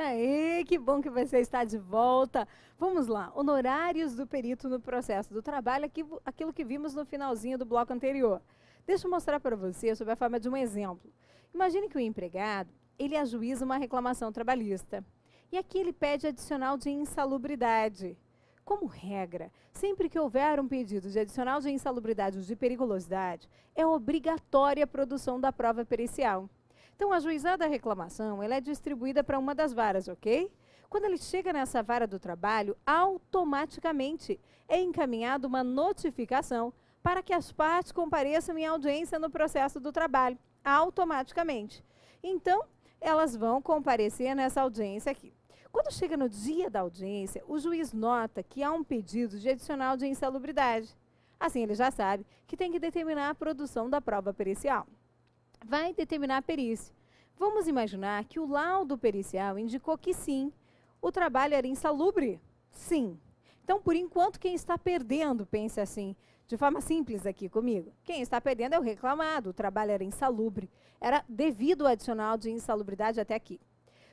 Aê, que bom que você está de volta. Vamos lá, honorários do perito no processo do trabalho, aquilo que vimos no finalzinho do bloco anterior. Deixa eu mostrar para você sob a forma de um exemplo. Imagine que o empregado, ele ajuiza uma reclamação trabalhista. E aqui ele pede adicional de insalubridade. Como regra, sempre que houver um pedido de adicional de insalubridade ou de periculosidade, é obrigatória a produção da prova pericial. Então, a ajuizada reclamação, ela é distribuída para uma das varas, ok? Quando ele chega nessa vara do trabalho, automaticamente é encaminhada uma notificação para que as partes compareçam em audiência no processo do trabalho, automaticamente. Então, elas vão comparecer nessa audiência aqui. Quando chega no dia da audiência, o juiz nota que há um pedido de adicional de insalubridade. Assim, ele já sabe que tem que determinar a produção da prova pericial. Vai determinar a perícia. Vamos imaginar que o laudo pericial indicou que sim, o trabalho era insalubre? Sim. Então, por enquanto, quem está perdendo, pense assim, de forma simples aqui comigo. Quem está perdendo é o reclamado, o trabalho era insalubre. Era devido ao adicional de insalubridade até aqui.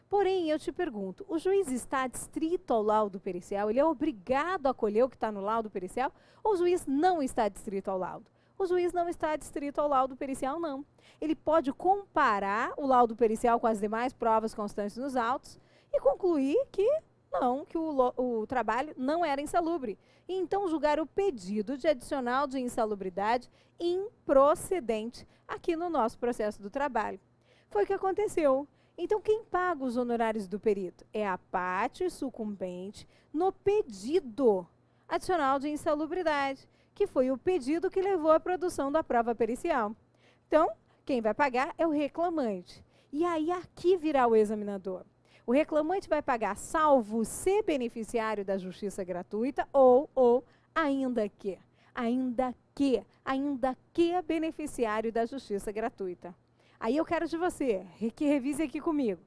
Porém, eu te pergunto, o juiz está adstrito ao laudo pericial? Ele é obrigado a acolher o que está no laudo pericial? Ou o juiz não está adstrito ao laudo? O juiz não está adstrito ao laudo pericial, não. Ele pode comparar o laudo pericial com as demais provas constantes nos autos e concluir que não, que o trabalho não era insalubre. E então julgar o pedido de adicional de insalubridade improcedente aqui no nosso processo do trabalho. Foi o que aconteceu. Então, quem paga os honorários do perito? É a parte sucumbente no pedido adicional de insalubridade, que foi o pedido que levou à produção da prova pericial. Então, quem vai pagar é o reclamante. E aí, aqui virá o examinador. O reclamante vai pagar salvo ser beneficiário da justiça gratuita ou ainda que beneficiário da justiça gratuita. Aí eu quero de você, que revise aqui comigo.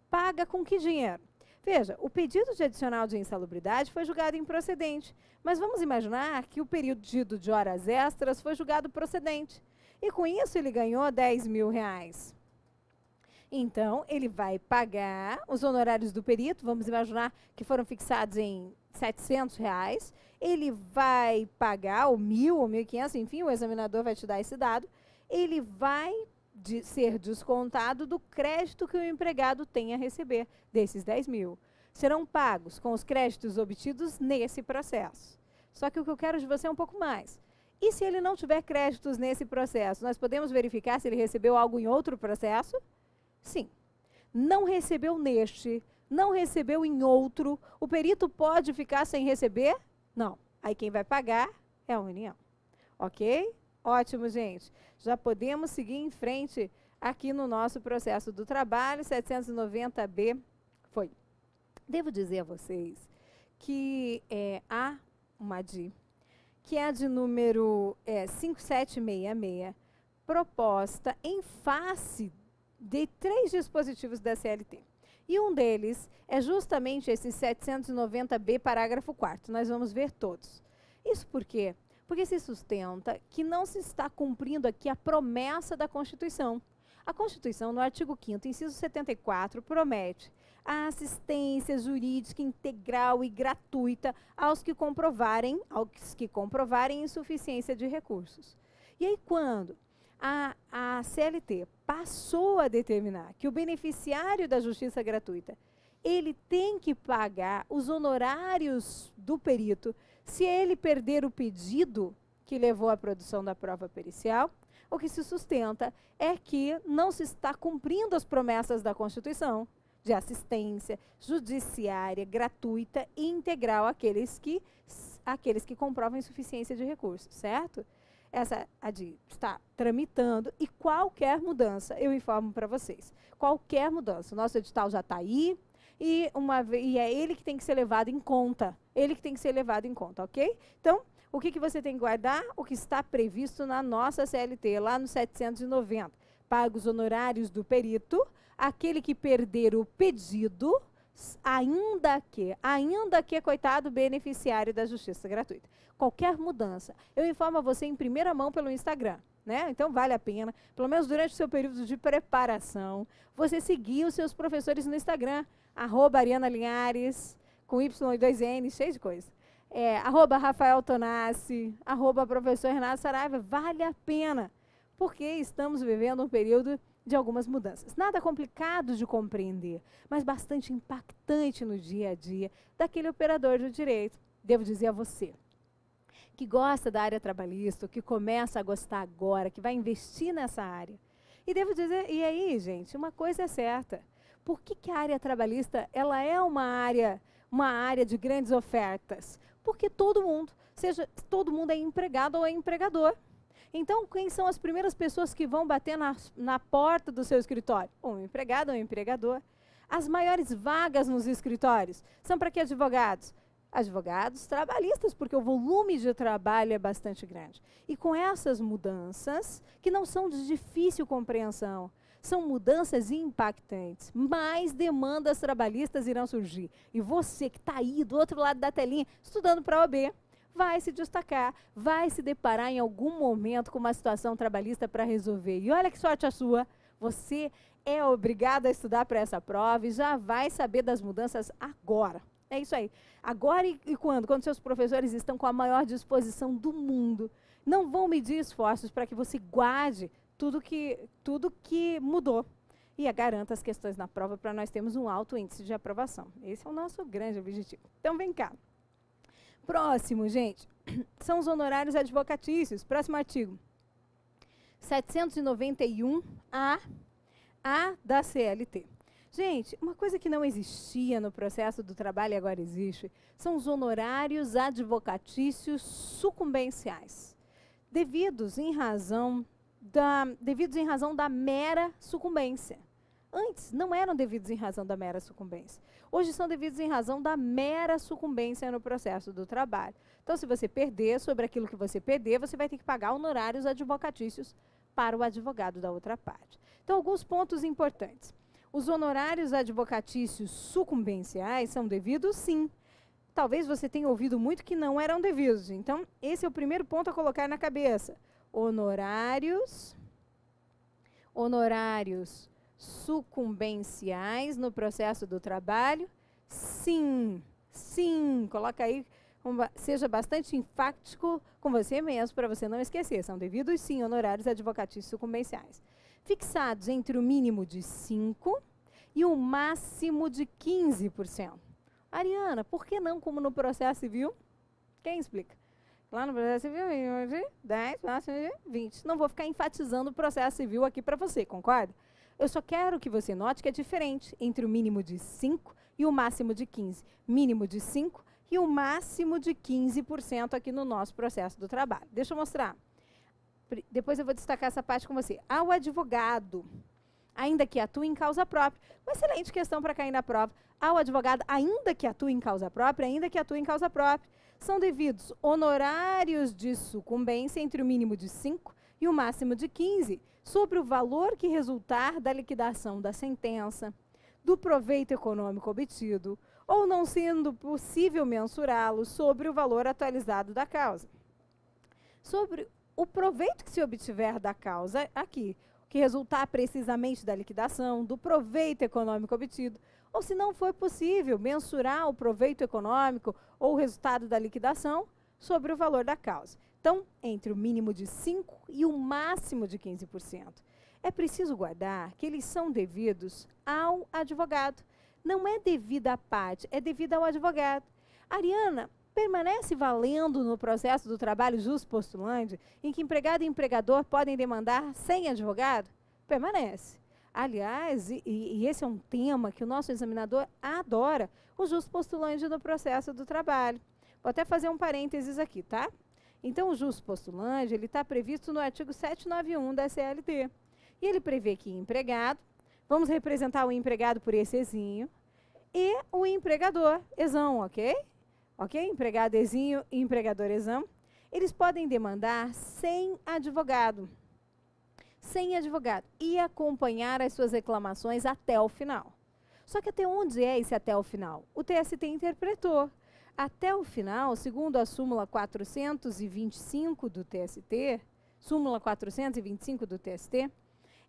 Paga com que dinheiro? Veja, o pedido de adicional de insalubridade foi julgado improcedente, mas vamos imaginar que o pedido de horas extras foi julgado procedente. E com isso ele ganhou R$10.000. Então, ele vai pagar os honorários do perito, vamos imaginar que foram fixados em R$700. Ele vai pagar o 1.000 ou 1.500, enfim, o examinador vai te dar esse dado. Ele vai ser descontado do crédito que o empregado tem a receber, desses 10.000. Serão pagos com os créditos obtidos nesse processo. Só que o que eu quero de você é um pouco mais. E se ele não tiver créditos nesse processo, nós podemos verificar se ele recebeu algo em outro processo? Sim. Não recebeu neste, não recebeu em outro, o perito pode ficar sem receber? Não. Aí quem vai pagar é a União. Ok? Ótimo, gente. Já podemos seguir em frente aqui no nosso processo do trabalho. 790B foi. Devo dizer a vocês que há uma DI, que é a de número 5766, proposta em face de 3 dispositivos da CLT. E um deles é justamente esse 790B, parágrafo 4º. Nós vamos ver todos. Isso por quê? Porque se sustenta que não se está cumprindo aqui a promessa da Constituição. A Constituição, no artigo 5º, inciso 74, promete a assistência jurídica integral e gratuita aos que comprovarem insuficiência de recursos. E aí, quando a CLT passou a determinar que o beneficiário da justiça gratuita ele tem que pagar os honorários do perito se ele perder o pedido que levou à produção da prova pericial, o que se sustenta é que não se está cumprindo as promessas da Constituição de assistência judiciária gratuita e integral àqueles que comprovam insuficiência de recursos, certo? Essa ADI está tramitando e qualquer mudança, eu informo para vocês, qualquer mudança, o nosso edital já está aí, e é ele que tem que ser levado em conta. Ele que tem que ser levado em conta, ok? Então, o que você tem que guardar? O que está previsto na nossa CLT, lá no 790. Paga os honorários do perito, aquele que perder o pedido, ainda que, coitado, beneficiário da justiça gratuita. Qualquer mudança, eu informo a você em primeira mão pelo Instagram. né? Então vale a pena, pelo menos durante o seu período de preparação, você seguir os seus professores no Instagram, @ArianaLinhares, com Y e 2N, cheio de coisa. @Rafael Tonassi, @professor Renato Saraiva, vale a pena, porque estamos vivendo um período de algumas mudanças. Nada complicado de compreender, mas bastante impactante no dia a dia daquele operador do direito. Devo dizer a você, que gosta da área trabalhista, que começa a gostar agora, que vai investir nessa área. E devo dizer, e aí, gente, uma coisa é certa. Por que a área trabalhista ela é uma área de grandes ofertas? Porque todo mundo é empregado ou é empregador. Então, quem são as primeiras pessoas que vão bater na porta do seu escritório? Um empregado ou um empregador. As maiores vagas nos escritórios são para que advogados? Advogados trabalhistas, porque o volume de trabalho é bastante grande. E com essas mudanças, que não são de difícil compreensão, são mudanças impactantes, mais demandas trabalhistas irão surgir. E você que está aí do outro lado da telinha, estudando para a OAB, vai se destacar, vai se deparar em algum momento com uma situação trabalhista para resolver. E olha que sorte a sua, você é obrigado a estudar para essa prova e já vai saber das mudanças agora. É isso aí. Agora e quando? Quando seus professores estão com a maior disposição do mundo. Não vão medir esforços para que você guarde tudo que mudou. E garanta as questões na prova para nós termos um alto índice de aprovação. Esse é o nosso grande objetivo. Então, vem cá. Próximo, gente, são os honorários advocatícios. Próximo artigo. 791-A da CLT. Gente, uma coisa que não existia no processo do trabalho e agora existe, são os honorários advocatícios sucumbenciais, devidos em razão da mera sucumbência. Antes, não eram devidos em razão da mera sucumbência. Hoje são devidos em razão da mera sucumbência no processo do trabalho. Então, se você perder sobre aquilo que você perder, você vai ter que pagar honorários advocatícios para o advogado da outra parte. Então, alguns pontos importantes. Os honorários advocatícios sucumbenciais são devidos, sim. Talvez você tenha ouvido muito que não eram devidos. Então, esse é o primeiro ponto a colocar na cabeça. Honorários sucumbenciais no processo do trabalho, sim, sim. Coloca aí, seja bastante enfático com você mesmo, para você não esquecer. São devidos, sim, honorários advocatícios sucumbenciais. Fixados entre o mínimo de 5% e o máximo de 15%. Ariana, por que não como no processo civil? Quem explica? Lá no processo civil, mínimo de 10%, máximo de 20%. Não vou ficar enfatizando o processo civil aqui para você, concorda? Eu só quero que você note que é diferente entre o mínimo de 5% e o máximo de 15%. Mínimo de 5% e o máximo de 15% aqui no nosso processo do trabalho. Deixa eu mostrar. Depois eu vou destacar essa parte com você. Ao advogado, ainda que atue em causa própria. Uma excelente questão para cair na prova. Ao advogado, ainda que atue em causa própria, são devidos honorários de sucumbência entre o mínimo de 5% e o máximo de 15%, sobre o valor que resultar da liquidação da sentença, do proveito econômico obtido, ou não sendo possível mensurá-lo sobre o valor atualizado da causa. Sobre o proveito que se obtiver da causa aqui, que resultar precisamente da liquidação, do proveito econômico obtido, ou se não for possível mensurar o proveito econômico ou o resultado da liquidação sobre o valor da causa. Então, entre o mínimo de 5% e o máximo de 15%. É preciso guardar que eles são devidos ao advogado. Não é devida à parte, é devida ao advogado. Ariana, permanece valendo no processo do trabalho jus postulandi, em que empregado e empregador podem demandar sem advogado? Permanece. Aliás, e esse é um tema que o nosso examinador adora, o jus postulandi no processo do trabalho. Vou até fazer um parênteses aqui, tá? Então, o jus postulandi, ele está previsto no artigo 791 da CLT. E ele prevê que empregado, vamos representar o empregado por esse exinho, e o empregador, exão, ok? Ok? Empregado exinho e empregador exão, eles podem demandar sem advogado. Sem advogado. E acompanhar as suas reclamações até o final. Só que até onde é esse até o final? O TST interpretou. Até o final, segundo a súmula 425 do TST, deixa súmula 425 do TST.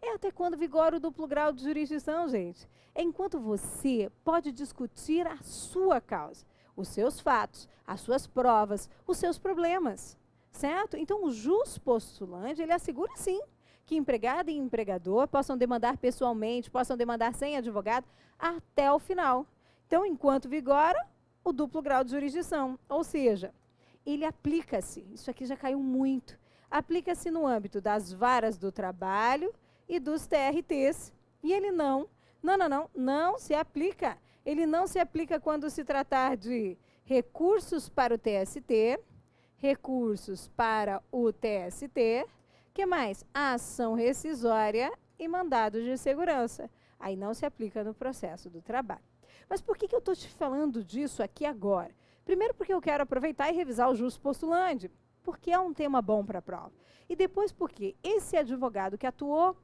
É até quando vigora o duplo grau de jurisdição, gente. É enquanto você pode discutir a sua causa, os seus fatos, as suas provas, os seus problemas, certo? Então, o jus postulante, ele assegura, sim, que empregado e empregador possam demandar pessoalmente, possam demandar sem advogado, até o final. Então, enquanto vigora o duplo grau de jurisdição, ou seja, ele aplica-se, isso aqui já caiu muito, aplica-se no âmbito das varas do trabalho e dos TRTs. E ele não se aplica. Ele não se aplica quando se tratar de recursos para o TST, recursos para o TST, que mais? Ação rescisória e mandados de segurança. Aí não se aplica no processo do trabalho. Mas por que eu estou te falando disso aqui agora? Primeiro porque eu quero aproveitar e revisar o jus postulante, porque é um tema bom para a prova. E depois porque esse advogado que atuou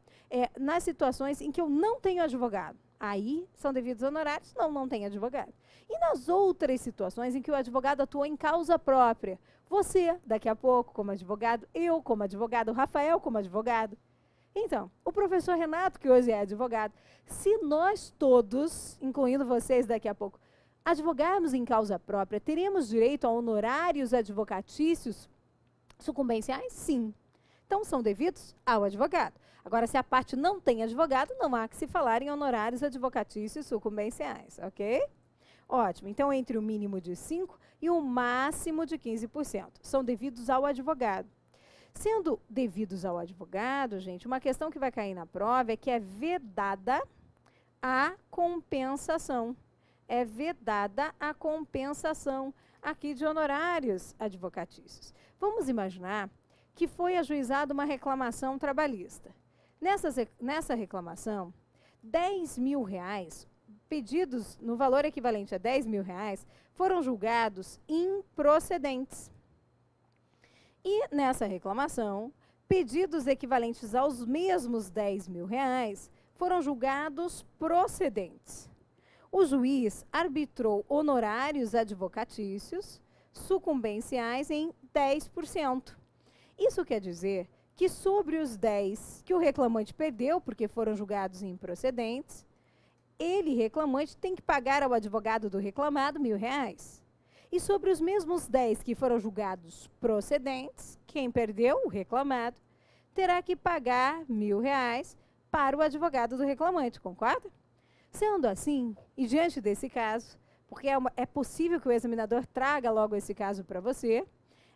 nas situações em que eu não tenho advogado, aí são devidos honorários, não tem advogado. E nas outras situações em que o advogado atuou em causa própria, você, daqui a pouco, como advogado, eu como advogado, o Rafael como advogado. Então, o professor Renato, que hoje é advogado, se nós todos, incluindo vocês daqui a pouco, advogarmos em causa própria, teremos direito a honorários advocatícios sucumbenciais? Sim. Então, são devidos ao advogado. Agora, se a parte não tem advogado, não há que se falar em honorários advocatícios sucumbenciais, ok? Ótimo. Então, entre o mínimo de 5% e o máximo de 15%. São devidos ao advogado. Sendo devidos ao advogado, gente, uma questão que vai cair na prova é que é vedada a compensação. É vedada a compensação aqui de honorários advocatícios. Vamos imaginar que foi ajuizada uma reclamação trabalhista. Nessa reclamação, R$10.000, pedidos no valor equivalente a R$10.000, foram julgados improcedentes. E nessa reclamação, pedidos equivalentes aos mesmos R$10.000 foram julgados procedentes. O juiz arbitrou honorários advocatícios sucumbenciais em 10%. Isso quer dizer que sobre os 10 que o reclamante perdeu, porque foram julgados improcedentes, ele, reclamante, tem que pagar ao advogado do reclamado R$1.000. E sobre os mesmos 10 que foram julgados procedentes, quem perdeu, o reclamado, terá que pagar R$1.000 para o advogado do reclamante, concorda? Sendo assim, e diante desse caso, porque é possível que o examinador traga logo esse caso para você,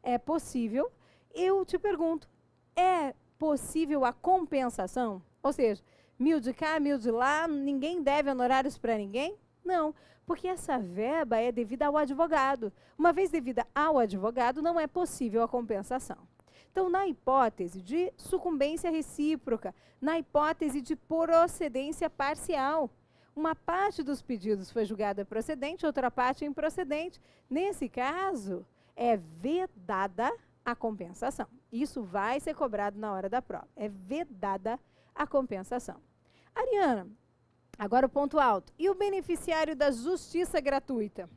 é possível, eu te pergunto, é possível a compensação? Ou seja, 1.000 de cá, 1.000 de lá, ninguém deve honorários para ninguém? Não, porque essa verba é devida ao advogado. Uma vez devida ao advogado, não é possível a compensação. Então, na hipótese de sucumbência recíproca, na hipótese de procedência parcial, uma parte dos pedidos foi julgada procedente, outra parte improcedente. Nesse caso, é vedada a compensação. Isso vai ser cobrado na hora da prova. É vedada a compensação. Ariana, agora o ponto alto. E o beneficiário da justiça gratuita?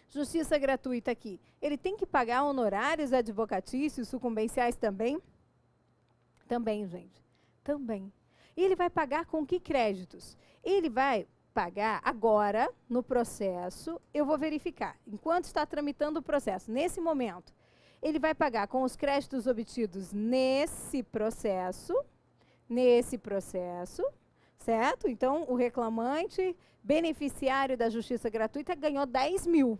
Justiça gratuita aqui. Ele tem que pagar honorários advocatícios sucumbenciais também? Também, gente. Também. E ele vai pagar com que créditos? Ele vai pagar agora, no processo, eu vou verificar. Enquanto está tramitando o processo, nesse momento, ele vai pagar com os créditos obtidos nesse processo, certo? Então, o reclamante, beneficiário da justiça gratuita, ganhou 10.000.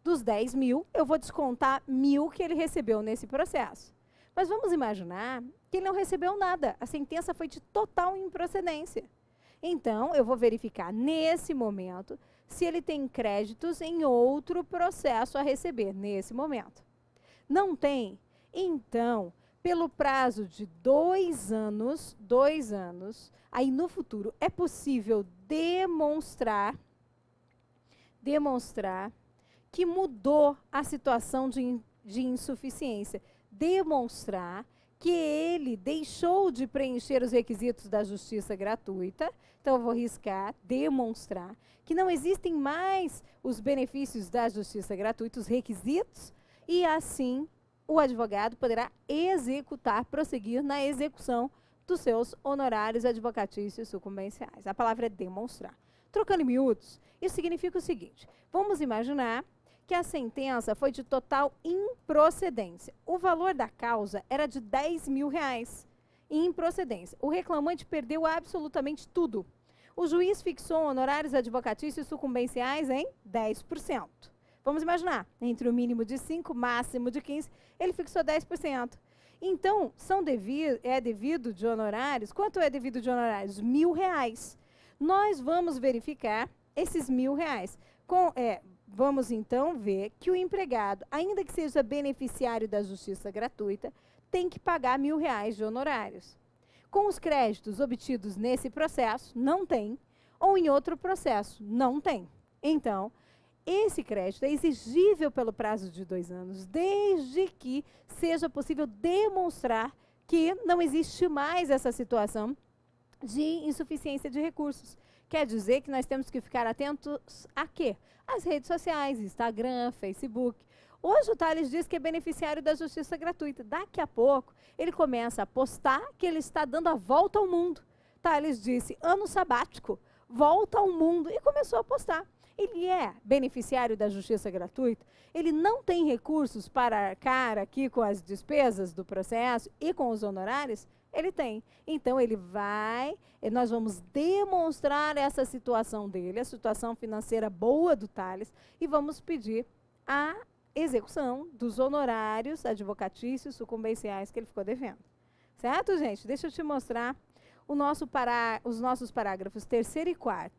Dos 10.000, eu vou descontar 1.000 que ele recebeu nesse processo. Mas vamos imaginar que ele não recebeu nada. A sentença foi de total improcedência. Então, eu vou verificar nesse momento se ele tem créditos em outro processo a receber nesse momento. Não tem? Então, pelo prazo de 2 anos, aí no futuro é possível demonstrar que mudou a situação de insuficiência, demonstrar que ele deixou de preencher os requisitos da justiça gratuita. Então, eu vou riscar, demonstrar que não existem mais os benefícios da justiça gratuita, os requisitos, e assim o advogado poderá prosseguir na execução dos seus honorários advocatícios sucumbenciais. A palavra é demonstrar. Trocando em miúdos, isso significa o seguinte: vamos imaginar que a sentença foi de total improcedência. O valor da causa era de R$10.000 em improcedência. O reclamante perdeu absolutamente tudo. O juiz fixou honorários advocatícios sucumbenciais em 10%. Vamos imaginar, entre o mínimo de 5%, máximo de 15%, ele fixou 10%. Então, é devido de honorários, quanto é devido de honorários? R$1.000. Nós vamos verificar esses R$1.000. Vamos, então, ver que o empregado, ainda que seja beneficiário da justiça gratuita, tem que pagar R$1.000 de honorários. Com os créditos obtidos nesse processo, não tem, ou em outro processo, não tem. Então, esse crédito é exigível pelo prazo de 2 anos, desde que seja possível demonstrar que não existe mais essa situação de insuficiência de recursos. Quer dizer que nós temos que ficar atentos a quê? As redes sociais, Instagram, Facebook. Hoje o Thales diz que é beneficiário da justiça gratuita. Daqui a pouco ele começa a postar que ele está dando a volta ao mundo. Thales disse, ano sabático, volta ao mundo, e começou a postar. Ele é beneficiário da justiça gratuita, ele não tem recursos para arcar aqui com as despesas do processo e com os honorários? Ele tem. Então, nós vamos demonstrar essa situação dele, a situação financeira boa do Thales, e vamos pedir a execução dos honorários advocatícios sucumbenciais que ele ficou devendo. Certo, gente? Deixa eu te mostrar os nossos parágrafos 3º e 4º.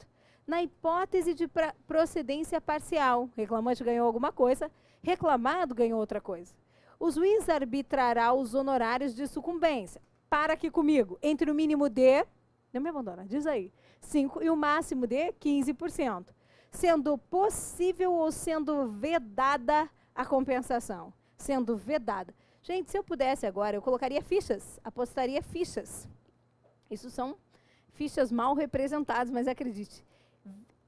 Na hipótese de procedência parcial, reclamante ganhou alguma coisa, reclamado ganhou outra coisa. O juiz arbitrará os honorários de sucumbência. Para aqui comigo, entre o mínimo de, não me abandona, diz aí, 5% e o máximo de 15%, sendo possível ou sendo vedada a compensação. Sendo vedada. Gente, se eu pudesse agora, eu colocaria fichas, apostaria fichas. Isso são fichas mal representadas, mas acredite,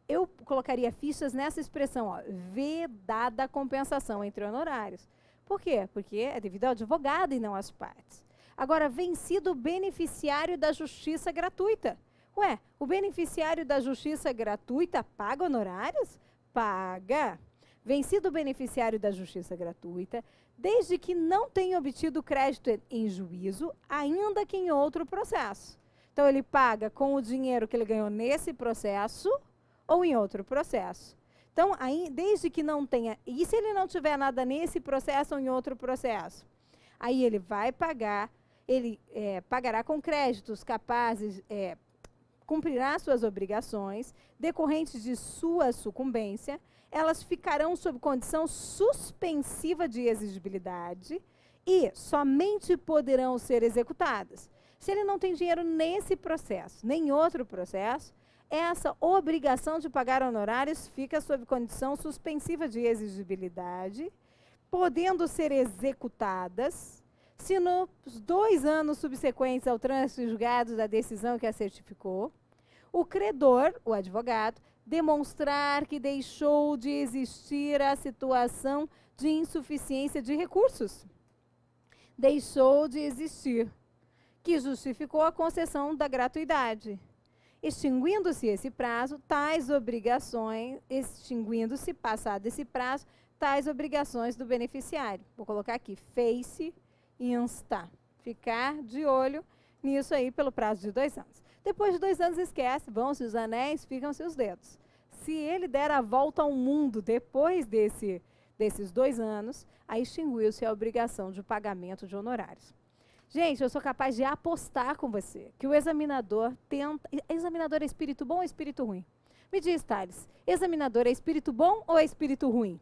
eu colocaria fichas nessa expressão, ó, vedada a compensação entre honorários. Por quê? Porque é devido ao advogado e não às partes. Agora, vencido o beneficiário da justiça gratuita. Ué, o beneficiário da justiça gratuita paga honorários? Paga. Vencido o beneficiário da justiça gratuita, desde que não tenha obtido crédito em juízo, ainda que em outro processo. Então, ele paga com o dinheiro que ele ganhou nesse processo ou em outro processo. Então, desde que não tenha... E se ele não tiver nada nesse processo ou em outro processo? Aí ele vai pagar, ele pagará com créditos capazes, cumprirá suas obrigações decorrentes de sua sucumbência, elas ficarão sob condição suspensiva de exigibilidade e somente poderão ser executadas. Se ele não tem dinheiro nesse processo, nem em outro processo, essa obrigação de pagar honorários fica sob condição suspensiva de exigibilidade, podendo ser executadas se nos 2 anos subsequentes ao trânsito em julgado da decisão que a certificou, o credor, o advogado, demonstrar que deixou de existir a situação de insuficiência de recursos. Deixou de existir, que justificou a concessão da gratuidade. Extinguindo-se esse prazo, tais obrigações, extinguindo-se, passado esse prazo, tais obrigações do beneficiário. Vou colocar aqui, face insta. Ficar de olho nisso aí pelo prazo de 2 anos. Depois de 2 anos, esquece, vão-se os anéis, ficam-se os dedos. Se ele der a volta ao mundo depois desses 2 anos, aí extinguiu-se a obrigação de pagamento de honorários. Gente, eu sou capaz de apostar com você que o examinador tenta... Examinador é espírito bom ou espírito ruim? Me diz, Thales, examinador é espírito bom ou é espírito ruim?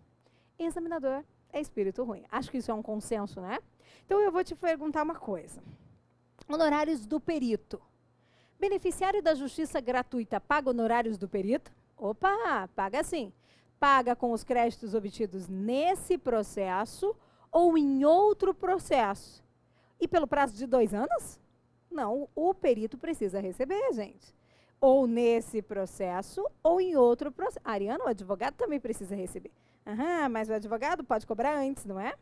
Examinador é espírito ruim. Acho que isso é um consenso, né? Então, eu vou te perguntar uma coisa. Honorários do perito. Beneficiário da justiça gratuita paga honorários do perito? Opa, paga sim. Paga com os créditos obtidos nesse processo ou em outro processo. E pelo prazo de 2 anos? Não, o perito precisa receber, gente. Ou nesse processo, ou em outro processo. Ariana, o advogado também precisa receber. Mas o advogado pode cobrar antes, não é?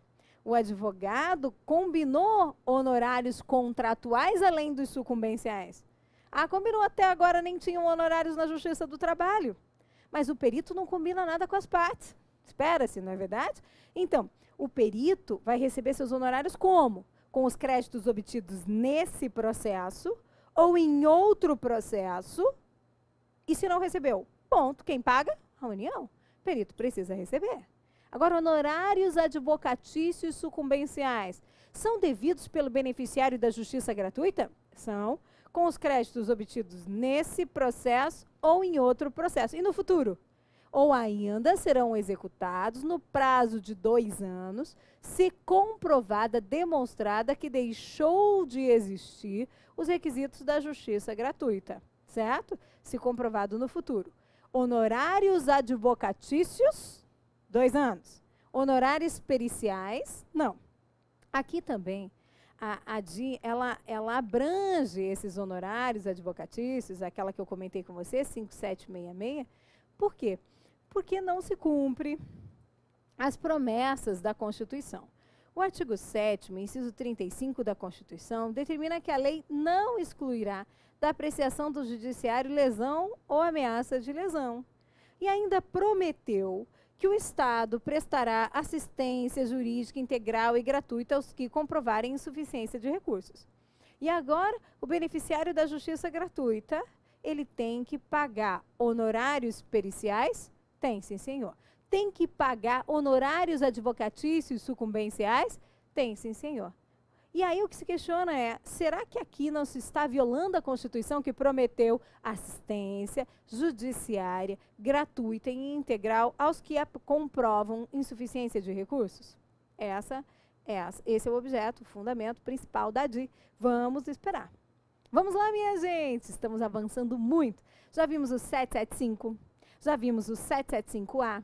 O advogado combinou honorários contratuais além dos sucumbenciais. Ah, combinou até agora, nem tinham honorários na Justiça do Trabalho. Mas o perito não combina nada com as partes. Espera-se, não é verdade? Então, o perito vai receber seus honorários como? Com os créditos obtidos nesse processo ou em outro processo. E se não recebeu? Ponto. Quem paga? A União. O perito precisa receber. Agora, honorários advocatícios sucumbenciais são devidos pelo beneficiário da justiça gratuita? São, com os créditos obtidos nesse processo ou em outro processo. E no futuro? Ou ainda serão executados no prazo de 2 anos, se comprovada, demonstrada que deixou de existir os requisitos da justiça gratuita, certo? Se comprovado no futuro. Honorários advocatícios, 2 anos. Honorários periciais, não. Aqui também, a DI, ela abrange esses honorários advocatícios, aquela que eu comentei com você, 5766. Por quê? Porque não se cumpre as promessas da Constituição. O artigo 7º, inciso 35 da Constituição, determina que a lei não excluirá da apreciação do judiciário lesão ou ameaça de lesão. E ainda prometeu que o Estado prestará assistência jurídica integral e gratuita aos que comprovarem insuficiência de recursos. E agora, o beneficiário da justiça gratuita, ele tem que pagar honorários periciais? Tem, sim, senhor. Tem que pagar honorários advocatícios sucumbenciais? Tem, sim, senhor. E aí o que se questiona é, será que aqui não se está violando a Constituição que prometeu assistência judiciária gratuita e integral aos que comprovam insuficiência de recursos? Esse é o objeto, o fundamento principal da DI. Vamos esperar. Vamos lá, minha gente, estamos avançando muito. Já vimos o 775, já vimos o 775A,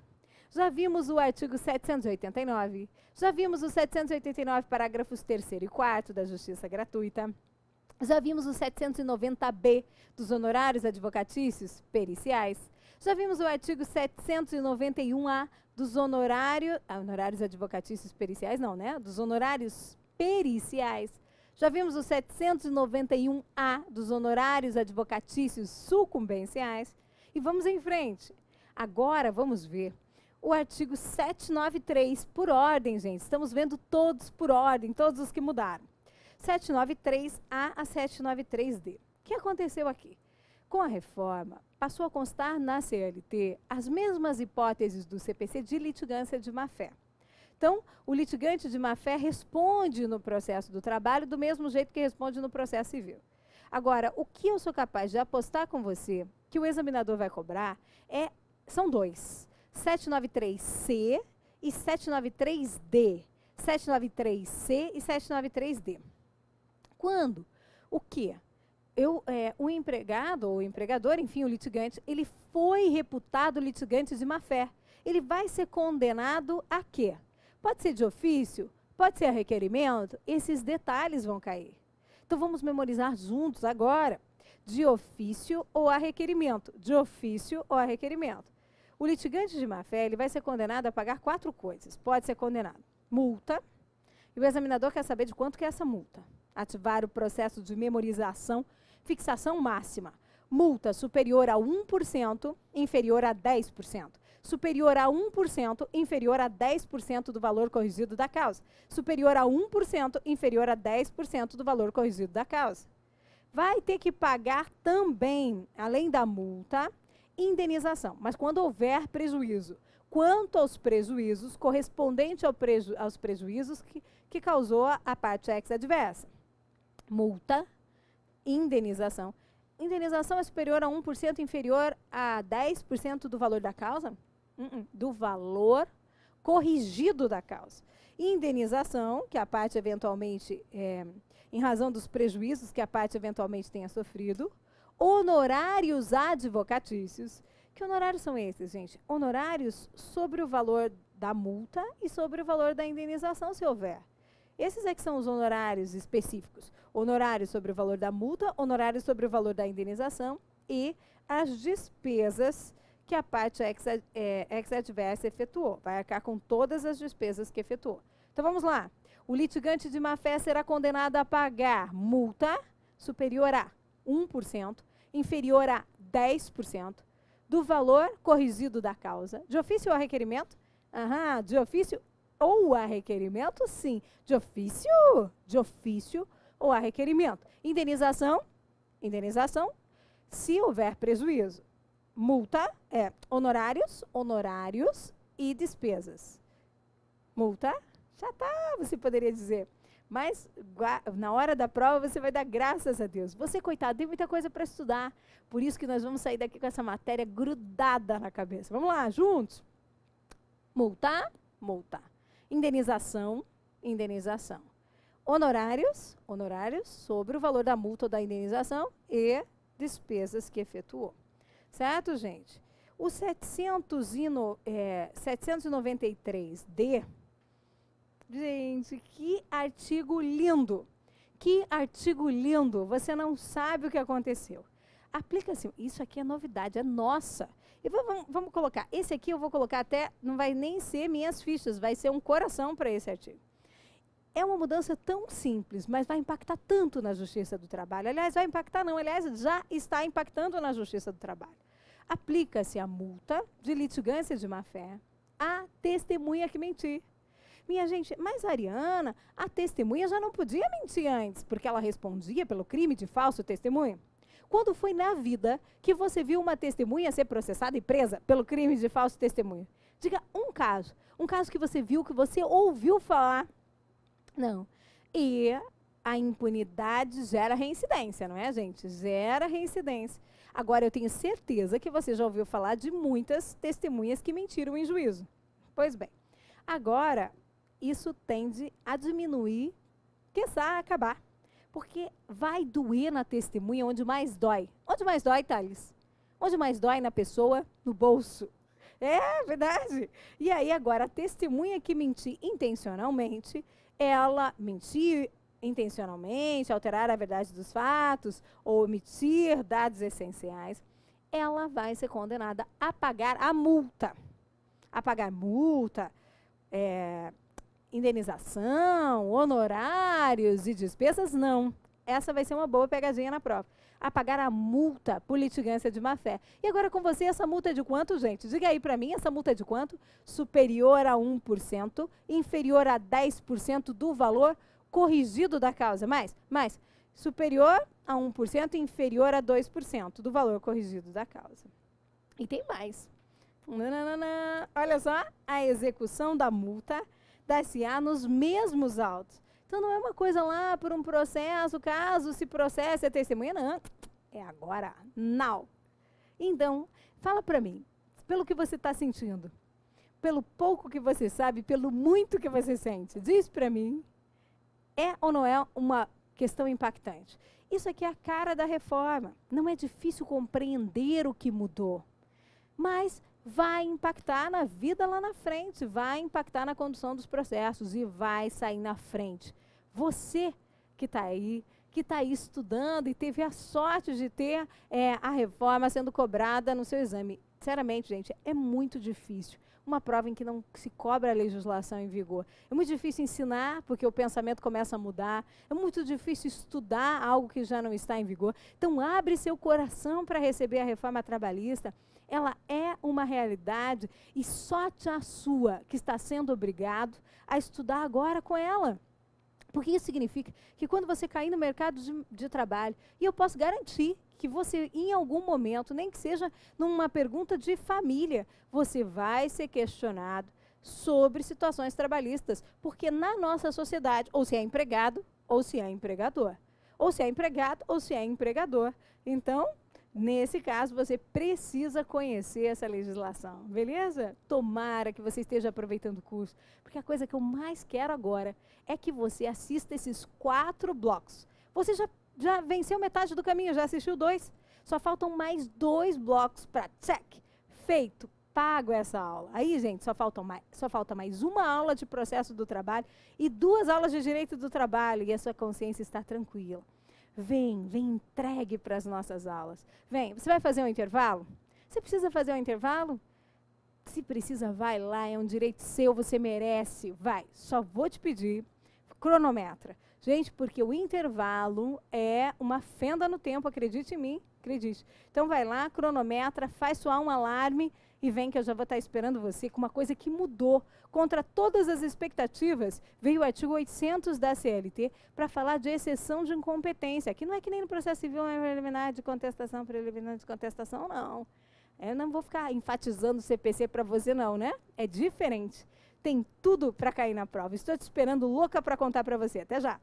já vimos o artigo 789, já vimos o 789, parágrafos 3º e 4º da Justiça Gratuita, já vimos o 790B dos honorários advocatícios periciais, já vimos o artigo 791A dos honorários advocatícios periciais, não, né? Dos honorários periciais. Já vimos o 791A dos honorários advocatícios sucumbenciais. E vamos em frente. Agora vamos ver o artigo 793, por ordem, gente. Estamos vendo todos por ordem, todos os que mudaram. 793A a 793D. O que aconteceu aqui? Com a reforma, passou a constar na CLT as mesmas hipóteses do CPC de litigância de má-fé. Então, o litigante de má-fé responde no processo do trabalho do mesmo jeito que responde no processo civil. Agora, o que eu sou capaz de apostar com você que o examinador vai cobrar são 2. 793C e 793D. 793C e 793D. Quando? O quê? O empregado ou o empregador, enfim, o litigante, ele foi reputado litigante de má-fé. Ele vai ser condenado a quê? Pode ser de ofício, pode ser a requerimento, esses detalhes vão cair. Então, vamos memorizar juntos agora, de ofício ou a requerimento, de ofício ou a requerimento. O litigante de má-fé, ele vai ser condenado a pagar 4 coisas. Pode ser condenado multa, e o examinador quer saber de quanto que é essa multa. Ativar o processo de memorização, fixação máxima. Multa superior a 1%, inferior a 10%. Superior a 1%, inferior a 10% do valor corrigido da causa. Superior a 1%, inferior a 10% do valor corrigido da causa. Vai ter que pagar também, além da multa, indenização. Mas quando houver prejuízo. Quanto aos prejuízos, correspondente aos prejuízos que causou a parte ex-adversa. Multa, indenização. Indenização é superior a 1%, inferior a 10% do valor da causa? Do valor corrigido da causa. Indenização, que a parte eventualmente, em razão dos prejuízos que a parte eventualmente tenha sofrido. Honorários advocatícios. Que honorários são esses, gente? Honorários sobre o valor da multa e sobre o valor da indenização, se houver. Esses é que são os honorários específicos. Honorários sobre o valor da multa, honorários sobre o valor da indenização e as despesas que a parte ex-adversa efetuou. Vai arcar com todas as despesas que efetuou. Então vamos lá. O litigante de má-fé será condenado a pagar multa superior a 1%, inferior a 10% do valor corrigido da causa, de ofício ou a requerimento? De ofício ou a requerimento, sim. De ofício ou a requerimento. Indenização, se houver prejuízo. Multa é honorários e despesas. Multa, já tá, você poderia dizer. Mas na hora da prova você vai dar graças a Deus. Você, coitado, tem muita coisa para estudar. Por isso que nós vamos sair daqui com essa matéria grudada na cabeça. Vamos lá, juntos? Multa. Indenização. Honorários sobre o valor da multa ou da indenização e despesas que efetuou. Certo, gente? O 793D, gente, que artigo lindo! Você não sabe o que aconteceu. Aplica-se, isso aqui é novidade, é nossa. E vamos colocar, esse aqui eu vou colocar até, não vai nem ser minhas fichas, vai ser um coração para esse artigo. É uma mudança tão simples, mas vai impactar tanto na Justiça do Trabalho. Aliás, vai impactar não, já está impactando na Justiça do Trabalho. Aplica-se a multa de litigância de má-fé à testemunha que mentir. Minha gente, mas Ariana, a testemunha já não podia mentir antes, porque ela respondia pelo crime de falso testemunho. Quando foi na vida que você viu uma testemunha ser processada e presa pelo crime de falso testemunho? Diga um caso que você viu, que você ouviu falar. Não. E a impunidade gera reincidência, não é, gente? Gera reincidência. Agora, eu tenho certeza que você já ouviu falar de muitas testemunhas que mentiram em juízo. Pois bem, agora, isso tende a diminuir, quiçá acabar. Porque vai doer na testemunha onde mais dói. Onde mais dói, Thales? Onde mais dói na pessoa? No bolso. É verdade. E aí, agora, a testemunha que mentir intencionalmente, ela mentir intencionalmente, alterar a verdade dos fatos, ou omitir dados essenciais, ela vai ser condenada a pagar a multa. A pagar multa, indenização, honorários e despesas, não. Essa vai ser uma boa pegadinha na prova. A pagar a multa por litigância de má-fé. E agora com você, essa multa é de quanto, gente? Diga aí para mim, essa multa é de quanto? Superior a 1%, inferior a 10% do valor corrigido da causa. Mais. Superior a 1%, inferior a 2% do valor corrigido da causa. E tem mais. Olha só, a execução da multa dar-se-á nos mesmos autos. Então, não é uma coisa lá por um processo, caso se processe a testemunha, não. É agora, now. Então, fala para mim, pelo que você está sentindo, pelo pouco que você sabe, pelo muito que você sente, diz para mim, é ou não é uma questão impactante? Isso aqui é a cara da reforma. Não é difícil compreender o que mudou, mas vai impactar na vida lá na frente, vai impactar na condução dos processos e vai sair na frente. Você que está aí estudando e teve a sorte de ter a reforma sendo cobrada no seu exame. Sinceramente, gente, é muito difícil. Uma prova em que não se cobra a legislação em vigor. É muito difícil ensinar, porque o pensamento começa a mudar. É muito difícil estudar algo que já não está em vigor. Então, abre seu coração para receber a reforma trabalhista. Ela é uma realidade e sorte a sua que está sendo obrigado a estudar agora com ela. Porque isso significa que quando você cair no mercado de trabalho, e eu posso garantir que você, em algum momento, nem que seja numa pergunta de família, você vai ser questionado sobre situações trabalhistas. Porque na nossa sociedade, ou se é empregado, ou se é empregador. Ou se é empregado, ou se é empregador. Então, nesse caso, você precisa conhecer essa legislação, beleza? Tomara que você esteja aproveitando o curso, porque a coisa que eu mais quero agora é que você assista esses 4 blocos. Você já venceu metade do caminho, já assistiu 2. Só faltam mais 2 blocos para check. Feito, pago essa aula. Aí, gente, só falta mais uma aula de processo do trabalho e 2 aulas de direito do trabalho e a sua consciência está tranquila. Vem entregue para as nossas aulas. Vem, você vai fazer um intervalo? Você precisa fazer um intervalo? Se precisa, vai lá, é um direito seu, você merece. Vai, só vou te pedir, cronometra. Gente, porque o intervalo é uma fenda no tempo, acredite em mim, acredite. Então vai lá, cronometra, faz soar um alarme e vem que eu já vou estar esperando você com uma coisa que mudou. Contra todas as expectativas, veio o artigo 800 da CLT para falar de exceção de incompetência. Aqui não é que nem no processo civil preliminar de contestação, não. Eu não vou ficar enfatizando o CPC para você não, né? É diferente. Tem tudo para cair na prova. Estou te esperando louca para contar para você. Até já!